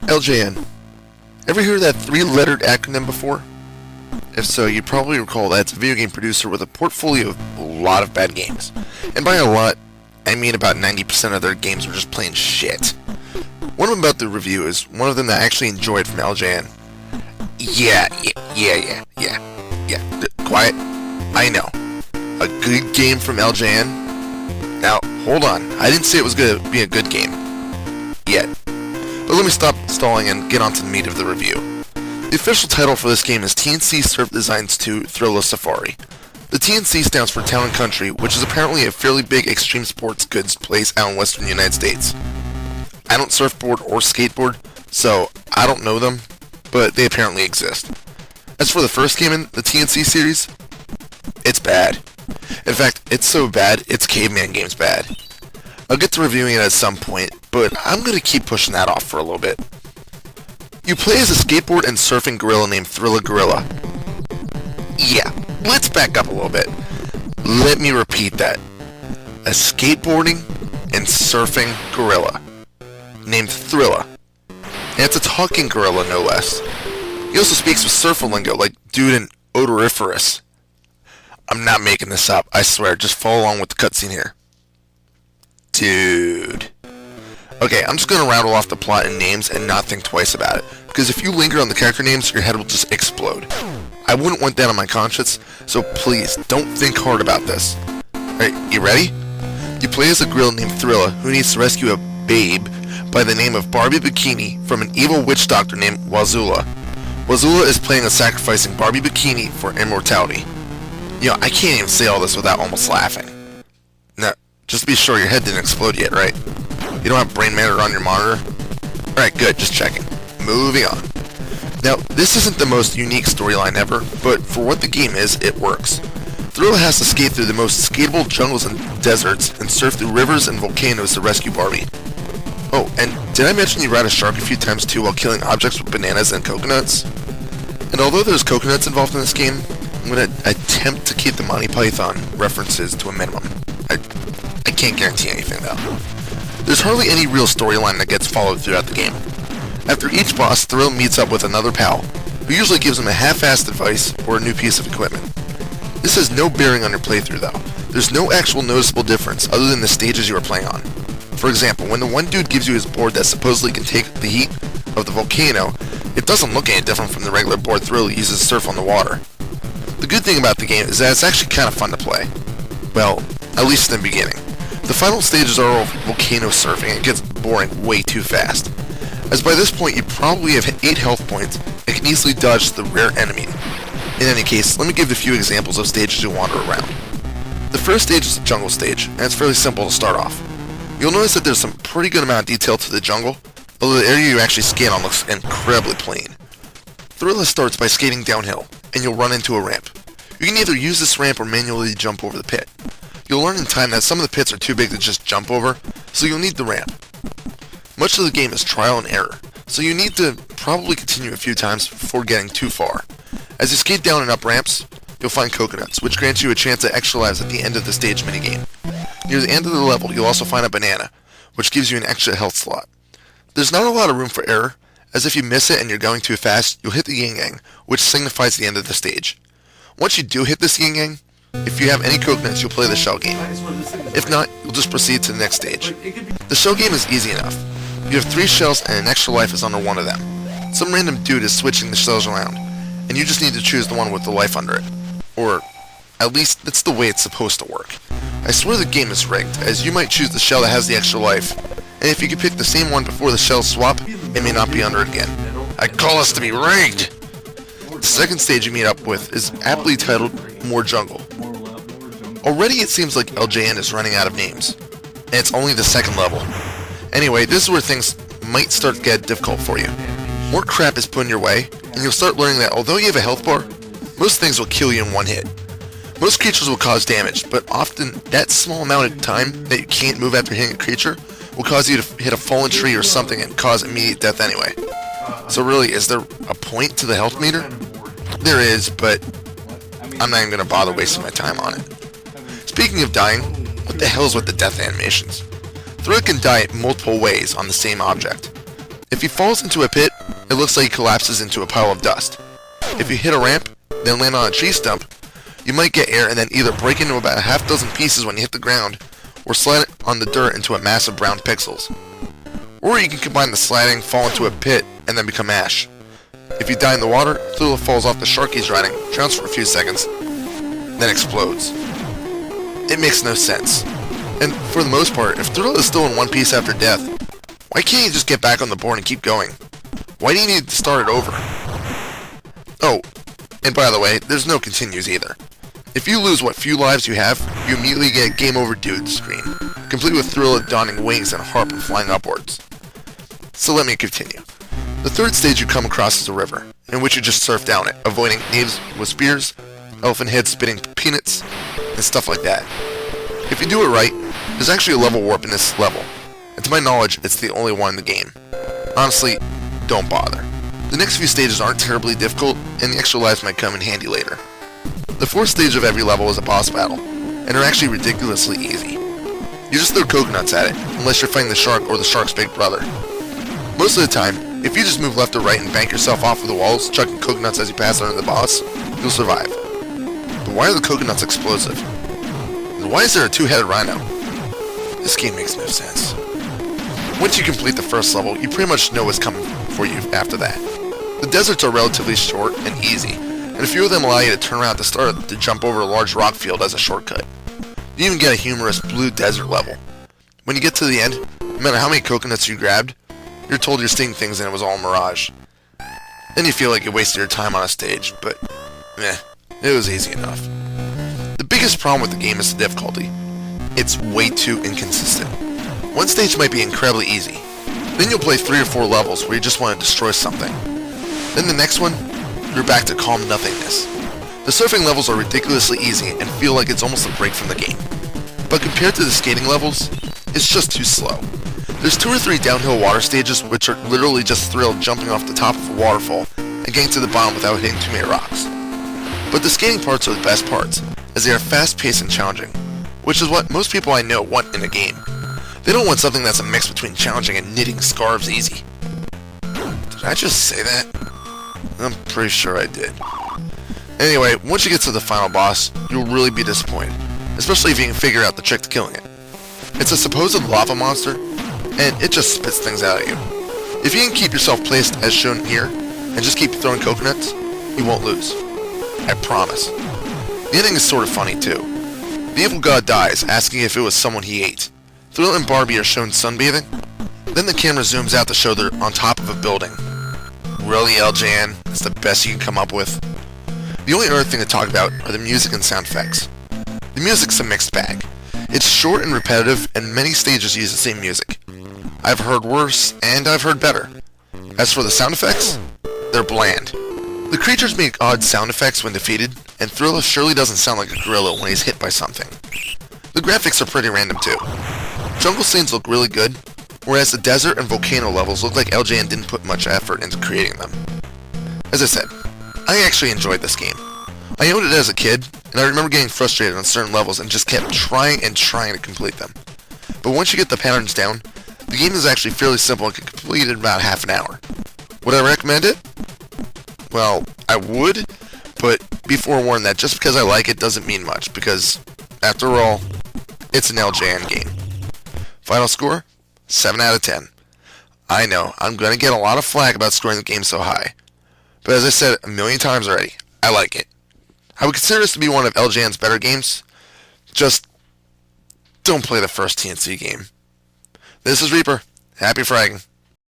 LJN. Ever hear that three-lettered acronym before? If so, you probably recall that it's a video game producer with a portfolio of a lot of bad games. And by a lot, I mean about 90% of their games were just plain shit. One of them about the review is one of them that I actually enjoyed from LJN. Yeah. Quiet. I know. A good game from LJN? Now, hold on. I didn't say it was going to be a good game. Yet. But let me stop stalling and get on to the meat of the review. The official title for this game is TNC Surf Designs 2 Thrilla Surfari. The TNC stands for Town & Country, which is apparently a fairly big extreme sports goods place out in western United States. I don't surfboard or skateboard, so I don't know them, but they apparently exist. As for the first game in the TNC series, it's bad. In fact, it's so bad, it's Caveman Games bad. I'll get to reviewing it at some point, but I'm going to keep pushing that off for a little bit. You play as a skateboard and surfing gorilla named Thrilla Gorilla. Yeah, let's back up a little bit. Let me repeat that. A skateboarding and surfing gorilla named Thrilla. And it's a talking gorilla, no less. He also speaks with surfer lingo like dude and odoriferous. I'm not making this up, I swear, just follow along with the cutscene here. Dude. Okay, I'm just going to rattle off the plot and names and not think twice about it, because if you linger on the character names, your head will just explode. I wouldn't want that on my conscience, so please, don't think hard about this. Alright, you ready? You play as a gorilla named Thrilla, who needs to rescue a babe by the name of Barbie Bikini from an evil witch doctor named Wazula. Wazula is planning on sacrificing Barbie Bikini for immortality. You know, I can't even say all this without almost laughing. Now, just to be sure your head didn't explode yet, right? You don't have brain matter on your monitor? Alright, good, just checking. Moving on. Now, this isn't the most unique storyline ever, but for what the game is, it works. Thrilla has to skate through the most skatable jungles and deserts, and surf through rivers and volcanoes to rescue Barbie. Oh, and did I mention you ride a shark a few times too while killing objects with bananas and coconuts? And although there's coconuts involved in this game, I'm going to attempt to keep the Monty Python references to a minimum. I can't guarantee anything though. There's hardly any real storyline that gets followed throughout the game. After each boss, Thrill meets up with another pal, who usually gives him a half-assed advice or a new piece of equipment. This has no bearing on your playthrough though. There's no actual noticeable difference other than the stages you are playing on. For example, when the one dude gives you his board that supposedly can take the heat of the volcano, it doesn't look any different from the regular board Thrill uses to surf on the water. The good thing about the game is that it's actually kind of fun to play. Well, at least in the beginning. The final stages are all volcano surfing and it gets boring way too fast. As by this point you probably have 8 health points and can easily dodge the rare enemy. In any case, let me give a few examples of stages you wander around. The first stage is the jungle stage, and it's fairly simple to start off. You'll notice that there's some pretty good amount of detail to the jungle, although the area you actually skate on looks incredibly plain. Thrilla starts by skating downhill, and you'll run into a ramp. You can either use this ramp or manually jump over the pit. You'll learn in time that some of the pits are too big to just jump over, so you'll need the ramp. Much of the game is trial and error, so you need to probably continue a few times before getting too far. As you skate down and up ramps, you'll find coconuts, which grants you a chance at extra lives at the end of the stage minigame. Near the end of the level, you'll also find a banana, which gives you an extra health slot. There's not a lot of room for error, as if you miss it and you're going too fast, you'll hit the yin-yang, which signifies the end of the stage. Once you do hit this yin-yang, if you have any coconuts, you'll play the shell game. If not, you'll just proceed to the next stage. The shell game is easy enough. You have 3 shells and an extra life is under one of them. Some random dude is switching the shells around, and you just need to choose the one with the life under it. Or, at least, that's the way it's supposed to work. I swear the game is rigged, as you might choose the shell that has the extra life, and if you could pick the same one before the shells swap, it may not be under it again. I call this to be rigged! The second stage you meet up with is aptly titled More Jungle. Already it seems like LJN is running out of names, and it's only the second level. Anyway, this is where things might start to get difficult for you. More crap is put in your way, and you'll start learning that although you have a health bar, most things will kill you in one hit. Most creatures will cause damage, but often that small amount of time that you can't move after hitting a creature will cause you to hit a fallen tree or something and cause immediate death anyway. So really, is there a point to the health meter? There is, but I'm not even going to bother wasting my time on it. Speaking of dying, what the hell is with the death animations? Thrilla can die multiple ways on the same object. If he falls into a pit, it looks like he collapses into a pile of dust. If you hit a ramp, then land on a tree stump, you might get air and then either break into about a half dozen pieces when you hit the ground, or slide on the dirt into a mass of brown pixels. Or you can combine the sliding, fall into a pit, and then become ash. If you die in the water, Thrilla falls off the shark he's riding, drowns for a few seconds, then explodes. It makes no sense. And for the most part, if Thrilla is still in one piece after death, why can't you just get back on the board and keep going? Why do you need to start it over? Oh, and by the way, there's no continues either. If you lose what few lives you have, you immediately get a Game Over Dude screen, complete with Thrilla donning wings and a harp and flying upwards. So let me continue. The third stage you come across is a river, in which you just surf down it, avoiding knaves with spears, elephant heads spitting peanuts, and stuff like that. If you do it right, there's actually a level warp in this level, and to my knowledge, it's the only one in the game. Honestly, don't bother. The next few stages aren't terribly difficult, and the extra lives might come in handy later. The fourth stage of every level is a boss battle, and they're actually ridiculously easy. You just throw coconuts at it, unless you're fighting the shark or the shark's big brother. Most of the time, if you just move left or right and bank yourself off of the walls, chucking coconuts as you pass under the boss, you'll survive. But why are the coconuts explosive? And why is there a two-headed rhino? This game makes no sense. Once you complete the first level, you pretty much know what's coming for you after that. The deserts are relatively short and easy, and a few of them allow you to turn around at the start to jump over a large rock field as a shortcut. You even get a humorous blue desert level. When you get to the end, no matter how many coconuts you grabbed, you're told you're seeing things and it was all a mirage. Then you feel like you wasted your time on a stage, but it was easy enough. The biggest problem with the game is the difficulty. It's way too inconsistent. One stage might be incredibly easy. Then you'll play 3 or 4 levels where you just want to destroy something. Then the next one, you're back to calm nothingness. The surfing levels are ridiculously easy and feel like it's almost a break from the game. But compared to the skating levels, it's just too slow. There's 2 or 3 downhill water stages which are literally just Thrill jumping off the top of a waterfall and getting to the bottom without hitting too many rocks. But the skating parts are the best parts, as they are fast-paced and challenging, which is what most people I know want in a game. They don't want something that's a mix between challenging and knitting scarves easy. Did I just say that? I'm pretty sure I did. Anyway, once you get to the final boss, you'll really be disappointed, especially if you can figure out the trick to killing it. It's a supposed lava monster, and it just spits things out at you. If you can keep yourself placed as shown here, and just keep throwing coconuts, you won't lose. I promise. The ending is sort of funny too. The evil god dies, asking if it was someone he ate. Thrilla and Barbie are shown sunbathing. Then the camera zooms out to show they're on top of a building. Really, LJN? That's the best you can come up with? The only other thing to talk about are the music and sound effects. The music's a mixed bag. It's short and repetitive, and many stages use the same music. I've heard worse, and I've heard better. As for the sound effects, they're bland. The creatures make odd sound effects when defeated, and Thrilla surely doesn't sound like a gorilla when he's hit by something. The graphics are pretty random too. Jungle scenes look really good, whereas the desert and volcano levels look like LJN didn't put much effort into creating them. As I said, I actually enjoyed this game. I owned it as a kid, and I remember getting frustrated on certain levels and just kept trying and trying to complete them. But once you get the patterns down, the game is actually fairly simple and can complete it in about half an hour. Would I recommend it? Well, I would, but be forewarned that just because I like it doesn't mean much, because, after all, it's an LJN game. Final score? 7 out of 10. I know, I'm going to get a lot of flack about scoring the game so high. But as I said a million times already, I like it. I would consider this to be one of LJN's better games. Just don't play the first TNC game. This is Reaper. Happy fragging.